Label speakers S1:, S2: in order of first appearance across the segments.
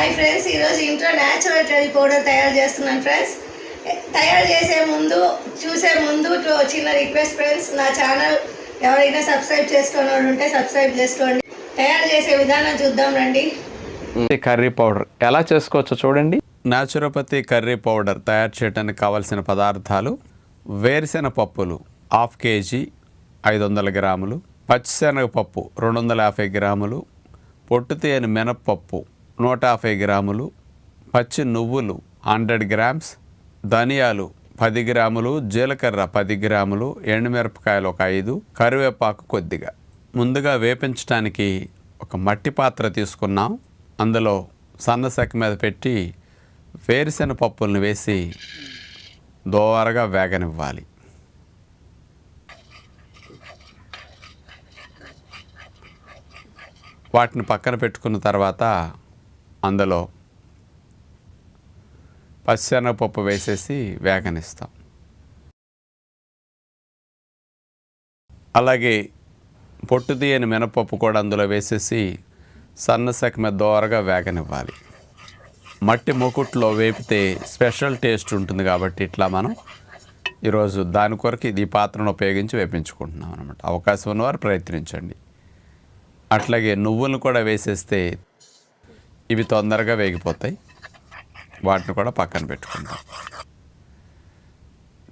S1: Hi friends, ఈరోజు ఇంట్లో natural curry powder తయారు చేస్తున్నాను ఫ్రెండ్స్. తయారు చేసే ముందు చిన్న రిక్వెస్ట్ ఫ్రెండ్స్, నా ఛానల్ ఎవరైనా సబ్స్క్రైబ్ చేసుకుని ఉంటే సబ్స్క్రైబ్ చేసుకోండి. తయారు చేసే విధానం చూద్దాం రండి.
S2: కర్రీ పౌడర్ ఎలా చేసుకోవచ్చో చూడండి. న్యాచురోపతి కర్రీ పౌడర్ తయారు చేయడానికి కావలసిన పదార్థాలు: వేరుశెనగ పప్పులు 1/2 kg 500 గ్రాములు, పచ్చిశనగపప్పు 250 గ్రాములు, పొట్టు తేనె మినప్పప్పు 150 గ్రాములు, పచ్చి నువ్వులు 100 గ్రామ్స్, ధనియాలు 10 గ్రాములు, జీలకర్ర 10 గ్రాములు, ఎండుమిరపకాయలు 5, కరివేపాకు కొద్దిగా. ముందుగా వేపించడానికి ఒక మట్టి పాత్ర తీసుకున్నాం. అందులో సన్న సెక మీద పెట్టి వేరుశెనగ పప్పులను వేసి దోరగా వేగనివ్వాలి. వాటిని పక్కన పెట్టుకున్న తర్వాత అందులో పచ్చిశనగపప్పు వేసేసి వేగనిస్తాం. అలాగే పొట్టు తీయని మినపప్పు కూడా అందులో వేసేసి సన్న సెక మీద దోరగా వేగనివ్వాలి. మట్టి మూకుట్లో వేపితే స్పెషల్ టేస్ట్ ఉంటుంది కాబట్టి ఇట్లా మనం ఈరోజు దాని కొరకు ఈ పాత్రను ఉపయోగించి వేపించుకుంటున్నాం అన్నమాట. అవకాశం ఉన్నవారు ప్రయత్నించండి. అట్లాగే నువ్వులను కూడా వేసేస్తే ఇవి తొందరగా వేగిపోతాయి. వాటిని కూడా పక్కన పెట్టుకుంటాం.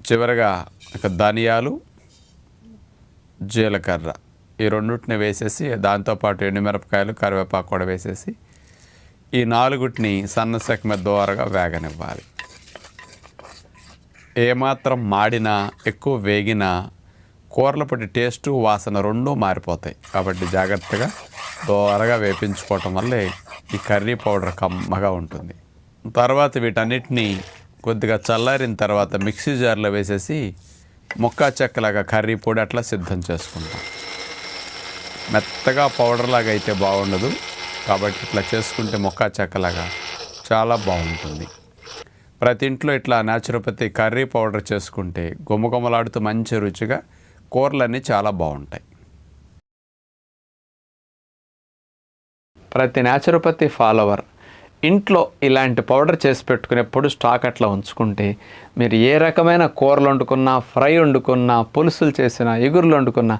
S2: చివరగా ధనియాలు, జీలకర్ర ఈ రెండింటిని వేసేసి దాంతోపాటు ఎండుమిరపకాయలు, కరివేపాకు కూడా వేసేసి ఈ 4టిని సన్న సెక మీద దోరగా వేగనివ్వాలి. ఏమాత్రం మాడినా ఎక్కువ వేగినా కూరల పొడి టేస్టు వాసన రెండూ మారిపోతాయి. కాబట్టి జాగ్రత్తగా దోరగా వేపించుకోవటం వల్లే ఈ కర్రీ పౌడర్ కమ్మగా ఉంటుంది. తర్వాత వీటన్నిటినీ కొద్దిగా చల్లారిన తర్వాత మిక్సీ జార్లో వేసేసి ముక్కా చెక్కలాగా కర్రీ పొడి అట్లా సిద్ధం చేసుకుంటాం. మెత్తగా పౌడర్లాగా అయితే బాగుండదు. కాబట్టి ఇట్లా చేసుకుంటే ముక్కా చెక్కలాగా చాలా బాగుంటుంది. ప్రతి ఇంట్లో ఇట్లా న్యాచురోపతి కర్రీ పౌడర్ చేసుకుంటే గుమగుమలాడుతూ మంచి రుచిగా కూరలన్నీ చాలా బాగుంటాయి. ప్రతి న్యాచురోపతి ఫాలోవర్ ఇంట్లో ఇలాంటి పౌడర్ చేసి పెట్టుకునేప్పుడు స్టాక్ అట్లా ఉంచుకుంటే మీరు ఏ రకమైన కూరలు వండుకున్నా, ఫ్రై వండుకున్నా, పులుసులు చేసినా, ఎగురులు వండుకున్నా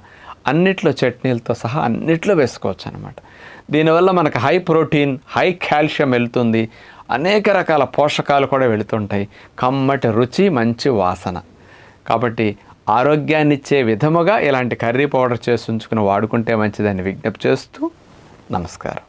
S2: అన్నిట్లో చట్నీలతో సహా అన్నిట్లో వేసుకోవచ్చు అన్నమాట. దీనివల్ల మనకు హై ప్రోటీన్, హై కాల్షియం వెళ్తుంది. అనేక రకాల పోషకాలు కూడా వెళుతుంటాయి. కమ్మటి రుచి, మంచి వాసన. కాబట్టి ఆరోగ్యాన్ని ఇచ్చే విధముగా ఇలాంటి కర్రీ పౌడర్ చేసి ఉంచుకుని వాడుకుంటే మంచిదని విజ్ఞప్తి చేస్తూ నమస్కారం.